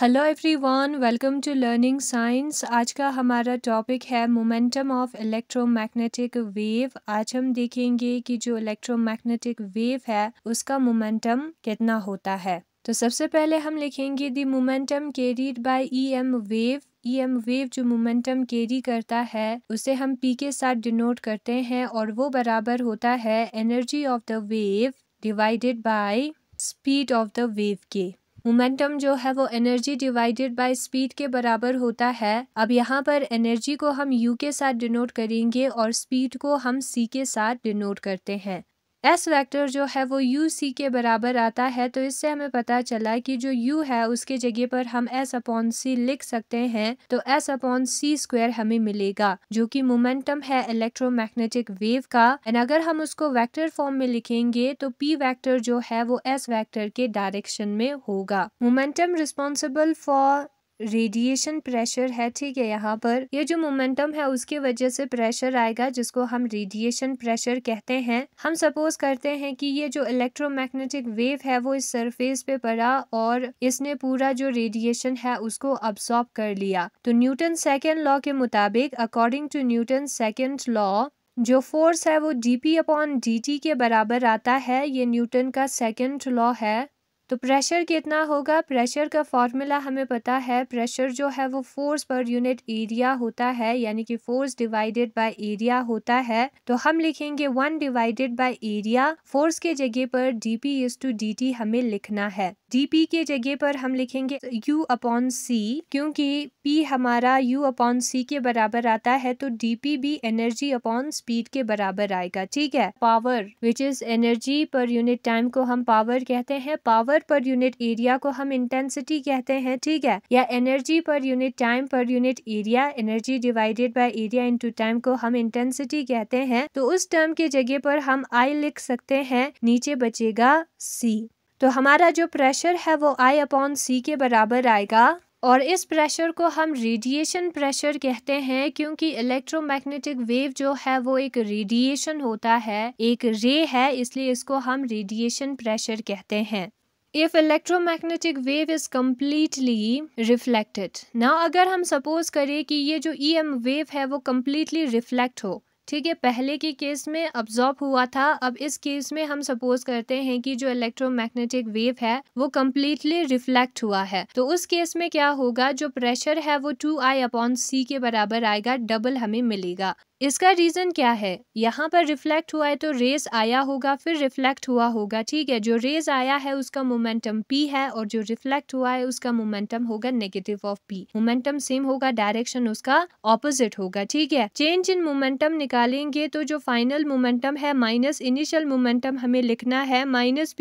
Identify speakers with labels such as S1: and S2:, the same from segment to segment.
S1: Hello everyone, welcome to learning science. आज का हमारा टॉपिक है मोमेंटम ऑफ इलेक्ट्रोमैग्नेटिक वेव। आज हम देखेंगे कि जो इलेक्ट्रोमैग्नेटिक वेव है उसका मोमेंटम कितना होता है। तो सबसे पहले हम लिखेंगे the momentum carried bye EM wave. EM wave जो मोमेंटम कैरी करता है उसे हम पी के साथ डिनोट करते हैं और वो बराबर होता है energy of the wave divided by speed of the wave के। मोमेंटम जो है वो एनर्जी डिवाइडेड बाय स्पीड के बराबर होता है। अब यहाँ पर एनर्जी को हम u के साथ डिनोट करेंगे और स्पीड को हम c के साथ डिनोट करते हैं। s वेक्टर जो है वो u c के बराबर आता है, तो इससे हमें पता चला कि जो u है उसके जगह पर हम s अपॉन c लिख सकते हैं, तो s अपॉन c स्क्वायर हमें मिलेगा जो कि मोमेंटम है इलेक्ट्रोमैग्नेटिक वेव का। एंड अगर हम उसको वेक्टर फॉर्म में लिखेंगे तो p वेक्टर जो है वो s वेक्टर के डायरेक्शन में होगा। Momentum responsible for radiation pressure है, ठीक है। यहाँ पर ये जो मोमेंटम है उसकी वजह से प्रेशर आएगा जिसको हम रेडिएशन प्रेशर कहते हैं। हम सपोज करते हैं कि ये जो इलेक्ट्रोमैग्नेटिक वेव है वो इस सरफेस पे पड़ा और इसने पूरा जो रेडिएशन है उसको अब्सॉर्ब कर लिया। तो न्यूटन सेकेंड लॉ के मुताबिक, according to Newton second law, जो फोर्स है वो dp अपॉन dt के बराबर आता है। ये न्यूटन का सेकेंड लॉ है। तो प्रेशर कितना होगा? प्रेशर का फॉर्मूला हमें पता है। प्रेशर जो है वो फोर्स पर यूनिट एरिया होता है, यानी कि फोर्स डिवाइडेड बाय एरिया होता है। तो हम लिखेंगे 1 डिवाइडेड बाय एरिया। फोर्स के जगह पर dp/dt हमें लिखना है। dp के जगह पर हम लिखेंगे u अपॉन c, क्योंकि p हमारा u अपॉन c के बराबर आता है, तो dp भी एनर्जी अपॉन स्पीड के बराबर आएगा, ठीक है। Power which is energy per unit time को हम पावर कहते हैं। पावर पर यूनिट एरिया को हम इंटेंसिटी कहते हैं, ठीक है। या एनर्जी पर यूनिट टाइम पर unit area, energy divided by area into time को हम इंटेंसिटी कहते हैं। तो उस टर्म के जगह पर हम I लिख सकते हैं, नीचे बचेगा C। तो हमारा जो प्रेशर है वो I अपॉन C के बराबर आएगा और इस प्रेशर को हम रेडिएशन प्रेशर कहते हैं, क्योंकि इलेक्ट्रोमैग्नेटिक वेव जो है वो एक रेडिएशन होता है, एक रे है, इसलिए इसको हम रेडिएशन प्रेशर कहते हैं। If electromagnetic wave is completely reflected, now अगर हम सपोज करें कि ये जो EM वेव है वो completely reflect हो, ठीक है। पहले के केस में अब्जॉर्ब हुआ था, अब इस केस में हम सपोज करते हैं कि जो इलेक्ट्रोमैग्नेटिक वेव है वो कम्प्लीटली रिफ्लेक्ट हुआ है। तो उस केस में क्या होगा? जो प्रेशर है वो 2I अपॉन C के बराबर आएगा, डबल हमें मिलेगा। इसका रीजन क्या है? यहाँ पर रिफ्लेक्ट हुआ है तो रेस आया होगा, फिर रिफ्लेक्ट हुआ होगा, ठीक है। जो रेस आया है उसका मोमेंटम p है और जो रिफ्लेक्ट हुआ है उसका मोमेंटम होगा negative of p। Momentum same होगा, डायरेक्शन उसका ऑपोजिट होगा, ठीक है। चेंज इन मोमेंटम निकालेंगे तो जो फाइनल मोमेंटम है माइनस इनिशियल मोमेंटम हमें लिखना है। माइनस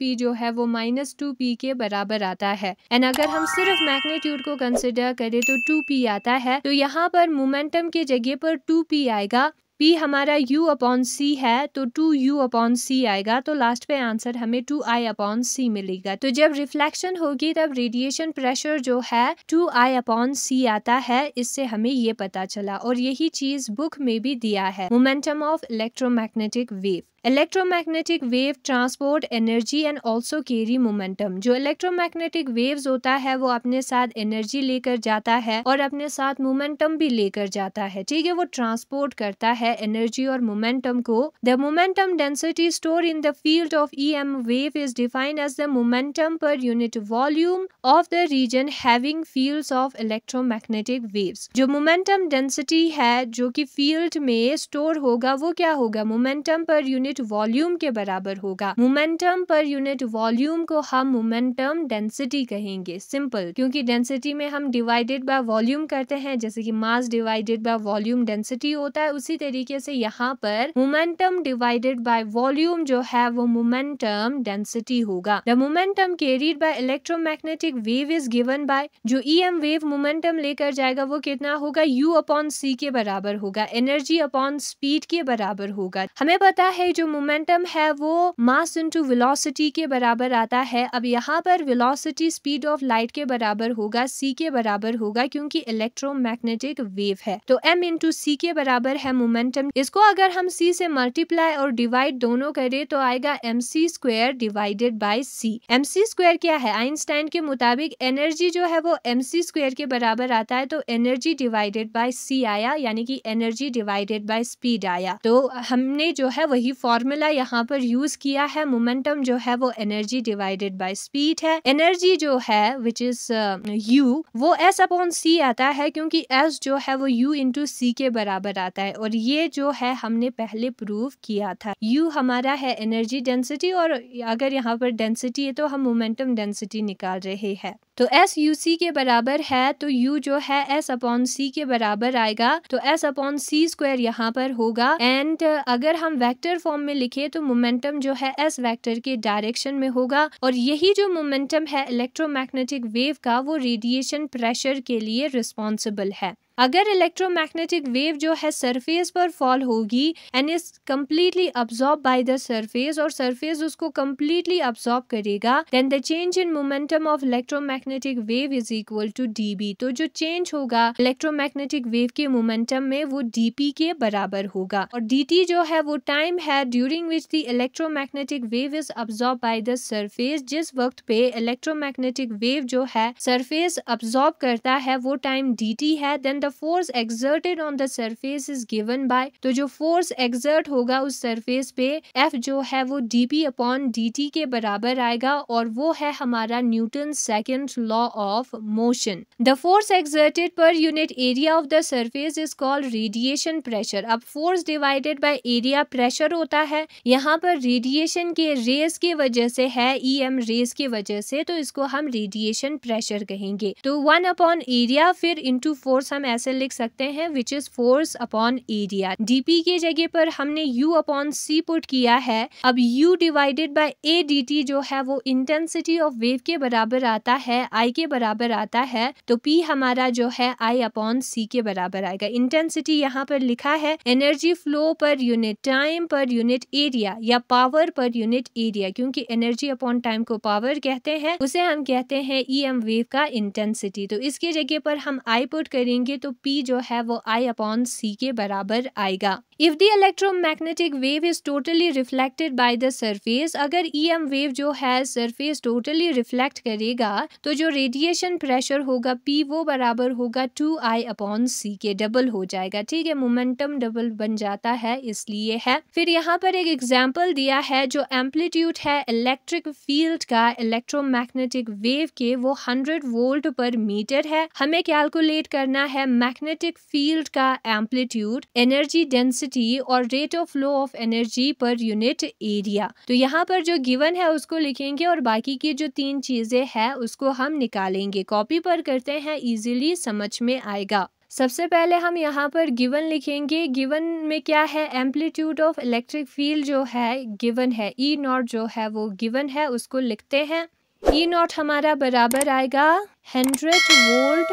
S1: p जो है वो -2p के बराबर आता है। एंड अगर हम सिर्फ मैग्नीट्यूड को कंसिडर करें तो 2p आता है। तो यहाँ पर मोमेंटम के जगह पर 2p आएगा। p हमारा u अपॉन c है तो 2u अपॉन c आएगा, तो लास्ट पे आंसर हमें 2I अपॉन c मिलेगा। तो जब रिफ्लेक्शन होगी तब रेडिएशन प्रेशर जो है 2I अपॉन c आता है। इससे हमें ये पता चला और यही चीज बुक में भी दिया है। Momentum of electromagnetic wave. Electromagnetic wave transport energy and also carry momentum. जो इलेक्ट्रोमैग्नेटिक वेव्स होता है वो अपने साथ एनर्जी लेकर जाता है और अपने साथ मोमेंटम भी लेकर जाता है, ठीक है। वो ट्रांसपोर्ट करता है एनर्जी और मोमेंटम को। The momentum density store in the field of EM wave is defined as the momentum per unit volume of the region having fields of electromagnetic waves. जो मोमेंटम डेंसिटी है जो कि field में store होगा वो क्या होगा? मोमेंटम पर यूनिट वॉल्यूम के बराबर होगा। मोमेंटम पर यूनिट वॉल्यूम को हम मोमेंटम डेंसिटी कहेंगे, सिंपल, क्योंकि डेंसिटी में हम डिवाइडेड बाय वॉल्यूम करते हैं, जैसे कि mass divided by volume density होता है। उसी तरीके से यहाँ पर मोमेंटम डिवाइडेड बाय वॉल्यूम जो है वो मोमेंटम डेंसिटी होगा। The momentum carried bye electromagnetic wave is given bye, जो EM वेव मोमेंटम लेकर जाएगा वो कितना होगा? u अपॉन c के बराबर होगा, एनर्जी अपॉन स्पीड के बराबर होगा। हमें पता है जो मोमेंटम है वो मास इनटू वेलोसिटी के बराबर आता है। अब यहाँ पर वेलोसिटी स्पीड ऑफ लाइट के बराबर होगा, c के बराबर होगा क्योंकि इलेक्ट्रोमैग्नेटिक वेव है, तो m इंटू c के बराबर है मोमेंटम। इसको अगर हम c से मल्टीप्लाई और डिवाइड दोनों करें तो आएगा mc square divided by c। mc square क्या है? आइंस्टाइन के मुताबिक एनर्जी जो है वो mc स्क्वायर के बराबर आता है, तो एनर्जी डिवाइडेड बाय c आया, यानी कि एनर्जी डिवाइडेड बाय स्पीड आया। तो हमने जो है वही फॉर्मूला यहाँ पर यूज किया है। मोमेंटम जो है वो एनर्जी डिवाइडेड बाय स्पीड है। एनर्जी जो है विच इज u, वो s अपॉन c आता है क्योंकि s जो है वो u इंटू c के बराबर आता है, और ये जो है हमने पहले प्रूव किया था। u हमारा है एनर्जी डेंसिटी, और अगर यहाँ पर डेंसिटी है तो हम मोमेंटम डेंसिटी निकाल रहे हैं। तो s uc के बराबर है, तो u जो है s अपॉन c के बराबर आएगा, तो s अपॉन c स्क्वायर यहाँ पर होगा। एंड अगर हम वेक्टर फॉर्म में लिखे तो मोमेंटम जो है s वेक्टर के डायरेक्शन में होगा, और यही जो मोमेंटम है इलेक्ट्रोमैग्नेटिक वेव का वो रेडिएशन प्रेशर के लिए रिस्पॉन्सिबल है। अगर इलेक्ट्रोमैग्नेटिक वेव जो है सरफेस पर फॉल होगी and is completely absorb by the surface, और सरफेस उसको कम्प्लीटली अब्सॉर्ब करेगा, then the change in momentum of electromagnetic wave is equal to dB। तो जो चेंज होगा इलेक्ट्रोमैग्नेटिक वेव के मोमेंटम में वो dP के बराबर होगा, और dt जो है वो टाइम है during which the electromagnetic wave is absorb by the surface. जिस वक्त पे इलेक्ट्रोमैग्नेटिक वेव जो है सरफेस अब्सॉर्ब करता है वो टाइम dt है। Then the force exerted on the surface is given by, तो जो फोर्स एक्सर्ट होगा उस सरफेस पे F जो है वो dP अपॉन dt के बराबर आएगा, और वो है हमारा Newton second law of motion. The force exerted per unit area of the surface is called radiation pressure. अब force divided by area pressure होता है, यहाँ पर रेडिएशन के रेस की वजह से है, EM रेस की वजह से, तो इसको हम रेडिएशन प्रेशर कहेंगे। तो 1 अपॉन एरिया फिर इंटू फोर्स हम ऐसे लिख सकते हैं which is force upon area. dP की जगह पर हमने u अपॉन c पुट किया है। अब u divided by a dt जो है वो इंटेंसिटी ऑफ वेव के बराबर आता है, I के बराबर आता है, तो P हमारा जो है I अपॉन c के बराबर आएगा। इंटेंसिटी यहाँ पर लिखा है energy flow per unit time पर यूनिट एरिया, या पावर पर यूनिट एरिया, क्योंकि एनर्जी अपॉन टाइम को पावर कहते हैं, उसे हम कहते हैं EM वेव का इंटेंसिटी। तो इसकी जगह पर हम I पुट करेंगे तो P जो है वो I अपॉन C के बराबर आएगा। If the electromagnetic wave is totally reflected by the surface, अगर EM वेव जो है सरफेस टोटली रिफ्लेक्ट करेगा तो जो रेडिएशन प्रेशर होगा P वो बराबर होगा 2I अपॉन C के, डबल हो जाएगा। ठीक है, मोमेंटम डबल बन जाता है, इसलिए है। फिर यहाँ पर एक एग्जाम्पल दिया है, जो एम्पलीट्यूड है इलेक्ट्रिक फील्ड का इलेक्ट्रोमैग्नेटिक वेव के वो 100 वोल्ट पर मीटर है। हमें कैलकुलेट करना है मैग्नेटिक फील्ड का एम्पलीट्यूड, एनर्जी डेंसिटी और rate of flow of energy per unit area. तो यहाँ पर जो गिवन है उसको लिखेंगे और बाकी की जो 3 चीजें हैं उसको हम निकालेंगे। कॉपी पर करते हैं, इजीली समझ में आएगा। सबसे पहले हम यहाँ पर गिवन लिखेंगे। गिवन में क्या है, एम्पलीट्यूड ऑफ इलेक्ट्रिक फील्ड जो है गिवन है, ई नॉट जो है वो गिवन है, उसको लिखते हैं। ई नॉट हमारा बराबर आएगा 100 वोल्ट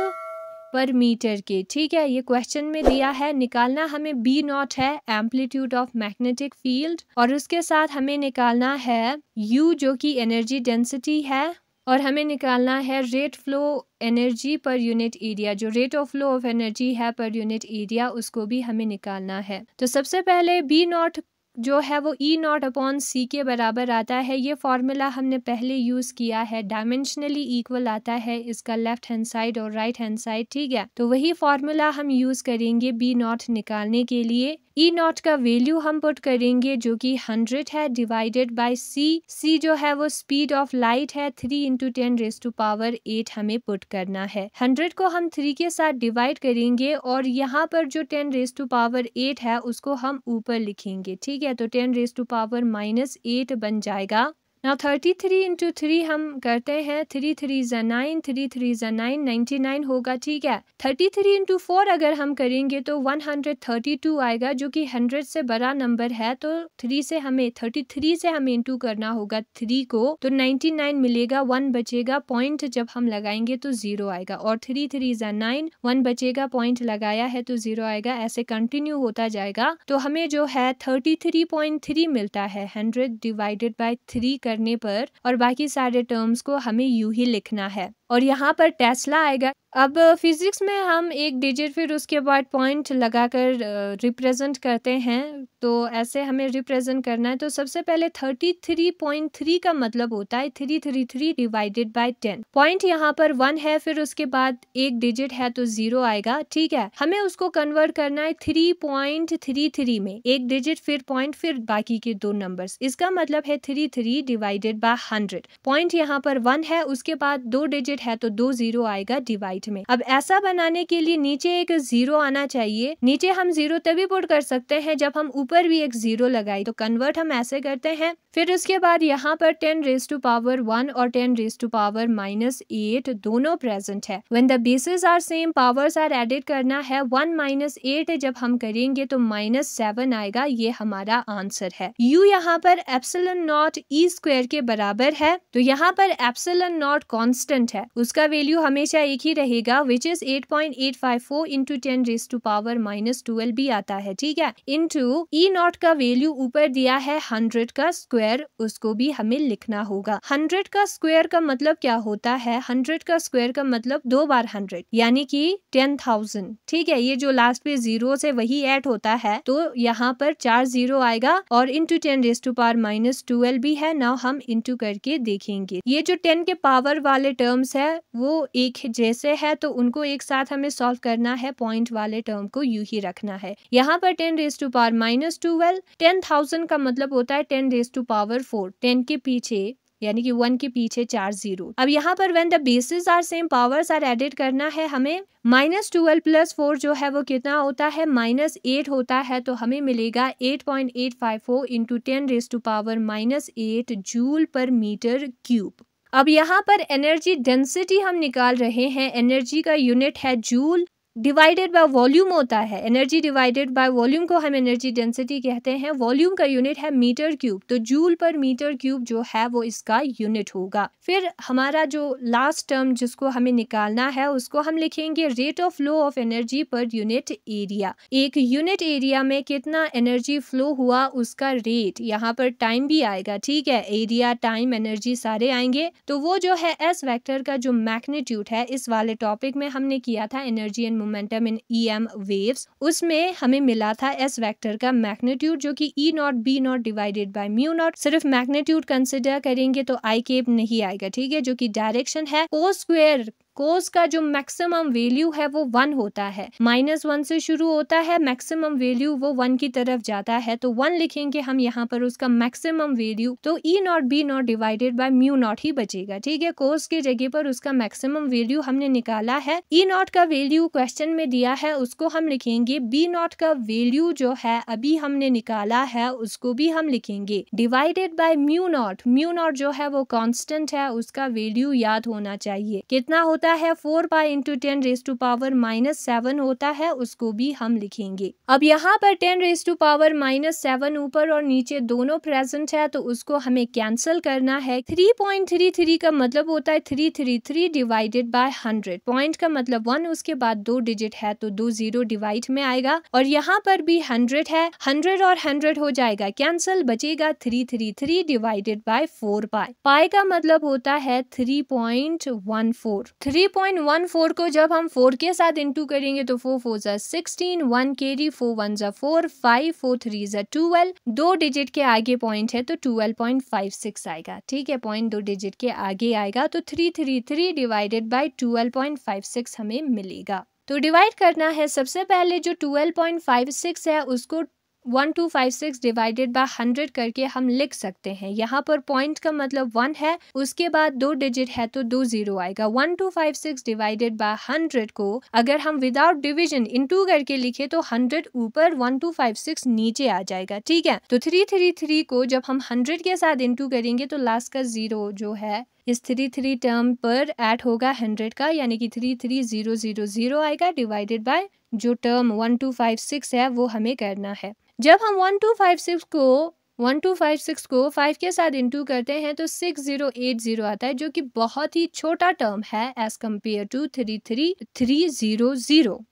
S1: पर मीटर के। ठीक है, ये क्वेश्चन में दिया है। निकालना हमें बी नॉट है, एम्पलीट्यूड ऑफ मैग्नेटिक फील्ड, और उसके साथ हमें निकालना है यू जो कि एनर्जी डेंसिटी है, और हमें निकालना है rate flow energy per unit area. जो rate of flow of energy है पर यूनिट एरिया उसको भी हमें निकालना है। तो सबसे पहले बी नॉट जो है वो ई नॉट अपॉन सी के बराबर आता है। ये फॉर्मूला हमने पहले यूज किया है, डायमेंशनली इक्वल आता है इसका लेफ्ट हैंड साइड और राइट हैंड साइड। ठीक है, तो वही फॉर्मूला हम यूज करेंगे बी नॉट निकालने के लिए। ई नॉट का वैल्यू हम पुट करेंगे जो कि 100 है, डिवाइडेड बाय सी। सी जो है वो स्पीड ऑफ लाइट है, 3 × 10⁸ हमें पुट करना है। 100 को हम 3 के साथ डिवाइड करेंगे और यहाँ पर जो 10⁸ है उसको हम ऊपर लिखेंगे। ठीक है, तो 10⁻⁻8 बन जाएगा। नाउ 33 इंटू 3 हम करते हैं, 3 3 ज़ा 9, 3 3 ज़ा 9, 99 होगा, ठीक है। 33 इंटू 4 अगर हम करेंगे तो 132 आएगा, जो कि 100 से बड़ा नंबर है, तो 3 से हमें 33 से हमें इंटू करना होगा 3 को, तो 99 मिलेगा, 1 बचेगा, पॉइंट जब हम लगाएंगे तो 0 आएगा, और 3 3 ज़ा 9, 1 बचेगा, पॉइंट लगाया है तो 0 आएगा, ऐसे कंटिन्यू होता जाएगा। तो हमें जो है 33.3 मिलता है 100 डिवाइडेड बाय 3 करने पर, और बाकी सारे टर्म्स को हमें यूं ही लिखना है, और यहाँ पर टेस्ला आएगा। अब फिजिक्स में हम एक डिजिट फिर उसके बाद पॉइंट लगाकर रिप्रेजेंट करते हैं, तो ऐसे हमें रिप्रेजेंट करना है। तो सबसे पहले 33.3 का मतलब होता है 333 डिवाइडेड बाय 10। पॉइंट यहाँ पर 1 है, फिर उसके बाद एक डिजिट है तो 0 आएगा, ठीक है। हमें उसको कन्वर्ट करना है 3.33 में, एक डिजिट फिर पॉइंट फिर बाकी के 2 नंबर्स। इसका मतलब है 33 डिवाइडेड बाय 100। पॉइंट यहाँ पर 1 है, उसके बाद 2 डिजिट है तो 2 0 आएगा डिवाइड में। अब ऐसा बनाने के लिए नीचे एक 0 आना चाहिए। नीचे हम 0 तभी पुट कर सकते हैं जब हम ऊपर भी एक 0 लगाए, तो कन्वर्ट हम ऐसे करते हैं। फिर उसके बाद यहाँ पर 10 रेज़ टू पावर 1 और 10 रेज़ टू पावर -8 दोनों प्रेजेंट है। When the bases are same, powers are added करना है। 1 - 8 जब हम करेंगे तो -7 आएगा, ये हमारा आंसर है। U यहाँ पर एप्सिलॉन नॉट E स्क्वायर के बराबर है, तो यहाँ पर एप्सिलॉन नॉट कांस्टेंट है, उसका वैल्यू हमेशा एक ही रहेगा, which is 8.854 into 10 raise to power -12 भी आता है, ठीक है, इंटू E नॉट का वैल्यू ऊपर दिया है 100 का स्क्वायर, उसको भी हमें लिखना होगा। 100 का स्क्वायर का मतलब क्या होता है? 100 का स्क्वायर का मतलब 2 बार 100 यानी कि 10,000, ठीक है। ये जो लास्ट पे 0 से वही ऐड होता है, तो यहाँ पर 4 0 आएगा, और इंटू 10 रेज़ टू पावर -12 भी है। नाउ हम इंटू करके देखेंगे। ये जो 10 के पावर वाले टर्म्स है वो एक जैसे है, तो उनको एक साथ हमें सॉल्व करना है, पॉइंट वाले टर्म को यूं ही रखना है। यहाँ पर 10 रेज़ टू पावर -12, 10,000 का मतलब होता है 10 रेज़ टू पावर 4, 10 के पीछे यानी कि 1 के पीछे 4 0। अब यहाँ पर when the basis are same, powers are added करना है हमें। -12 + 4 जो है वो कितना होता है? -8 होता है, तो हमें मिलेगा 8.854 into 10 raise to power -8 joule per metre cube. अब यहाँ पर एनर्जी डेंसिटी हम निकाल रहे हैं, एनर्जी का यूनिट है जूल, डिवाइडेड बाय वॉल्यूम होता है। एनर्जी डिवाइडेड बाय वॉल्यूम को हम एनर्जी डेंसिटी कहते हैं। वॉल्यूम का यूनिट है मीटर क्यूब, तो जूल पर मीटर क्यूब जो है वो इसका यूनिट होगा। फिर हमारा जो लास्ट टर्म जिसको हमें निकालना है उसको हम लिखेंगे rate of flow of energy per unit area. एक यूनिट एरिया में कितना एनर्जी फ्लो हुआ उसका रेट, यहाँ पर टाइम भी आएगा, ठीक है, एरिया टाइम एनर्जी सारे आएंगे। तो वो जो है एस वेक्टर का जो मैग्नीट्यूड है, इस वाले टॉपिक में हमने किया था energy and momentum in EM waves, उसमें हमें मिला था एस वेक्टर का मैग्नीट्यूड जो कि E not B not divided by mu naught. सिर्फ मैग्नीट्यूड कंसिडर करेंगे तो आई केप नहीं आएगा, ठीक है, जो कि डायरेक्शन है। कोस स्क्वायर, कोस का जो मैक्सिमम वैल्यू है वो 1 होता है, -1 से शुरू होता है, मैक्सिमम वैल्यू वो 1 की तरफ जाता है, तो 1 लिखेंगे हम यहाँ पर उसका मैक्सिमम वैल्यू, तो E not B not divided by mu naught ही बचेगा, ठीक है। कोस की जगह पर उसका मैक्सिमम वैल्यू हमने निकाला है। E नॉट का वैल्यू क्वेश्चन में दिया है, उसको हम लिखेंगे। B नॉट का वैल्यू जो है अभी हमने निकाला है, उसको भी हम लिखेंगे, divided by mu naught. Mu naught जो है वो कांस्टेंट है, उसका वैल्यू याद होना चाहिए, कितना होता है 4 pi into 10 raise to power -7 होता है, उसको भी हम लिखेंगे। अब यहाँ पर 10 रेज़ टू पावर -7 ऊपर और नीचे दोनों प्रेजेंट है, तो उसको हमें कैंसिल करना है। 3.33 का मतलब होता है 333 डिवाइडेड बाय 100। पॉइंट का मतलब 1, उसके बाद 2 डिजिट है तो 2 0 डिवाइड में आएगा, और यहाँ पर भी 100 है, 100 और 100 हो जाएगा कैंसिल, बचेगा 333 डिवाइडेड बाय 4 पाई। पाई का मतलब होता है 3.14। 3.14 को जब हम 4 के साथ इंटू करेंगे तो 4 4 जा 16, 1 केरी, 4 1 जा 4, 5 4 3 जा 12, 2 डिजिट के आगे पॉइंट है तो 12.56 आएगा, ठीक है, पॉइंट 2 डिजिट के आगे आएगा, तो 333 डिवाइडेड बाय 12.56 हमें मिलेगा। तो डिवाइड करना है, सबसे पहले जो 12.56 है उसको 1256 डिवाइडेड बाय 100 करके हम लिख सकते हैं। यहाँ पर पॉइंट का मतलब 1 है, उसके बाद 2 डिजिट है तो 2 जीरो आएगा। 1256 डिवाइडेड बाय 100 को अगर हम विदाउट डिवीजन इनटू करके लिखे तो 100 ऊपर 1256 नीचे आ जाएगा। ठीक है, तो 333 को जब हम 100 के साथ इनटू करेंगे तो लास्ट का जीरो जो है इस 33 टर्म पर ऐड होगा 100 का, यानी कि 33000 आएगा डिवाइडेड बाय जो टर्म 1256 है वो हमें करना है। जब हम 1256 को 5 के साथ इंटू करते हैं तो 6080 आता है, जो कि बहुत ही छोटा टर्म है एज कम्पेयर टू 33300।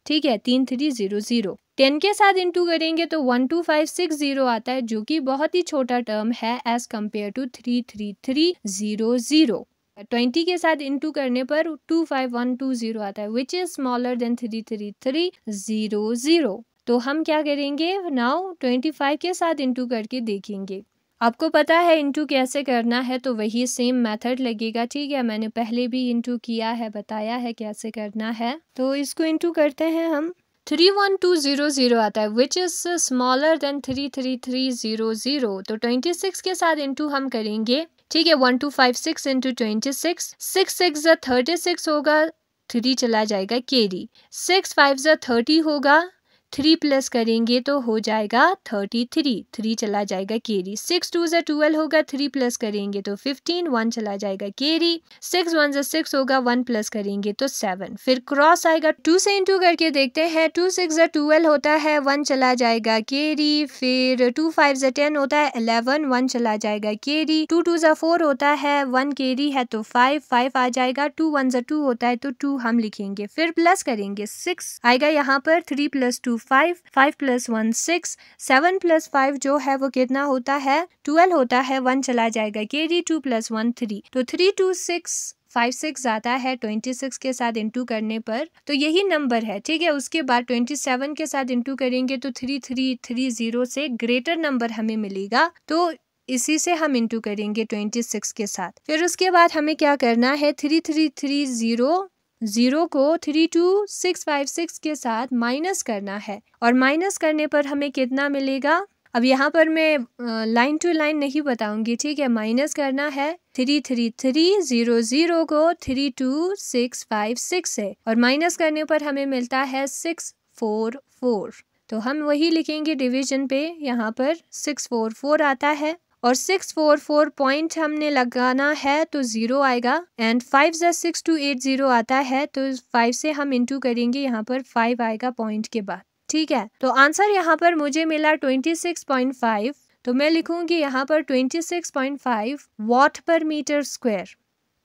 S1: ठीक है, 3300। 10 के साथ इंटू करेंगे तो 12560 आता है, जो कि बहुत ही छोटा टर्म है एज कम्पेयर टू 33300। 20 के साथ इंटू करने पर 25120 आता है, विच इज स्मॉलर देन 33300। तो हम क्या करेंगे, नाउ 25 के साथ इंटू करके देखेंगे। आपको पता है इंटू कैसे करना है, तो वही सेम मेथड लगेगा। ठीक है, मैंने पहले भी इंटू किया है, बताया है कैसे करना है। तो इसको इंटू करते हैं हम। 31200 आता है, विच इज स्मॉलर देन 33300। तो 26 के साथ इंटू हम करेंगे। ठीक है, 1256 इंटू 26, 6 6 36 होगा, 3 चला जाएगा कैरी, 6 5 30 होगा, 3 प्लस करेंगे तो हो जाएगा 33, 3 चला जाएगा कैरी, 6 2 12 होगा, 3 प्लस करेंगे तो 15, 1 चला जाएगा कैरी, 6 1 6 होगा, 1 प्लस करेंगे तो 7, फिर क्रॉस आएगा। 2 से इंटू करके देखते हैं, 2 6 12 होता है, 1 चला जाएगा कैरी, फिर 2 5 10 होता है, 11, 1 चला जाएगा कैरी, 2 2 4 होता है, 1 कैरी है तो 5 5 आ जाएगा, 2 1 2 होता है तो 2 हम लिखेंगे, फिर प्लस करेंगे, 6 आएगा यहाँ पर, 3 प्लस 2 5, 5 प्लस 1 6, 7 प्लस 5 जो है वो कितना होता है, 12 होता है, 1 चला जाएगा कैरी, 2 प्लस 1 3, तो 32656 आता है 26 के साथ इंटू करने पर, तो यही नंबर है। ठीक है, उसके बाद 27 के साथ इंटू करेंगे तो 3330 से ग्रेटर नंबर हमें मिलेगा, तो इसी से हम इंटू करेंगे 26 के साथ। फिर उसके बाद हमें क्या करना है, 3330 को 32656 के साथ माइनस करना है, और माइनस करने पर हमें कितना मिलेगा। अब यहाँ पर मैं लाइन टू लाइन नहीं बताऊंगी। ठीक है, माइनस करना है 33300 को 32656 से, और माइनस करने पर हमें मिलता है 644। तो हम वही लिखेंगे डिवीजन पे, यहाँ पर 644 आता है, और 644 पॉइंट हमने लगाना है तो 0 आएगा, एंड 5 6280 आता है, तो 5 से हम इंटू करेंगे, यहाँ पर 5 आएगा पॉइंट के बाद। ठीक है, तो आंसर यहाँ पर मुझे मिला 26.5, तो मैं लिखूंगी यहाँ पर 26.5 वॉट पर मीटर स्क्वायर।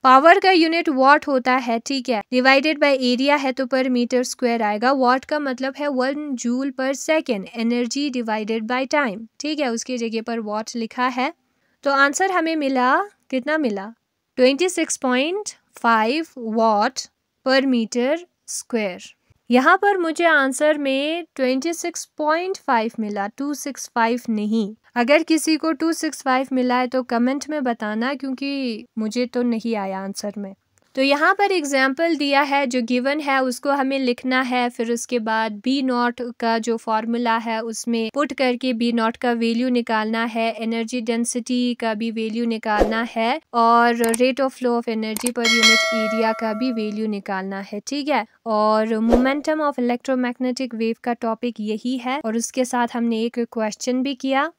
S1: पावर का यूनिट वॉट होता है। ठीक है, डिवाइडेड बाय एरिया है तो पर मीटर स्क्वायर आएगा। वॉट का मतलब है 1 जूल पर second, energy divided by time. ठीक है, उसकी जगह पर वॉट लिखा है, तो आंसर हमें मिला, कितना मिला, 26.5 वॉट पर मीटर स्क्वायर। यहाँ पर मुझे आंसर में 26.5 मिला, 265 नहीं। अगर किसी को 265 मिला है तो कमेंट में बताना, क्योंकि मुझे तो नहीं आया आंसर में। तो यहाँ पर एग्जाम्पल दिया है, जो गिवन है उसको हमें लिखना है। फिर उसके बाद बी नॉट का जो फॉर्मूला है उसमें पुट करके बी नॉट का वैल्यू निकालना है, एनर्जी डेंसिटी का भी वैल्यू निकालना है, और rate of flow of energy per unit area का भी वैल्यू निकालना है। ठीक है, और मोमेंटम ऑफ इलेक्ट्रोमैग्नेटिक वेव का टॉपिक यही है, और उसके साथ हमने एक क्वेश्चन भी किया।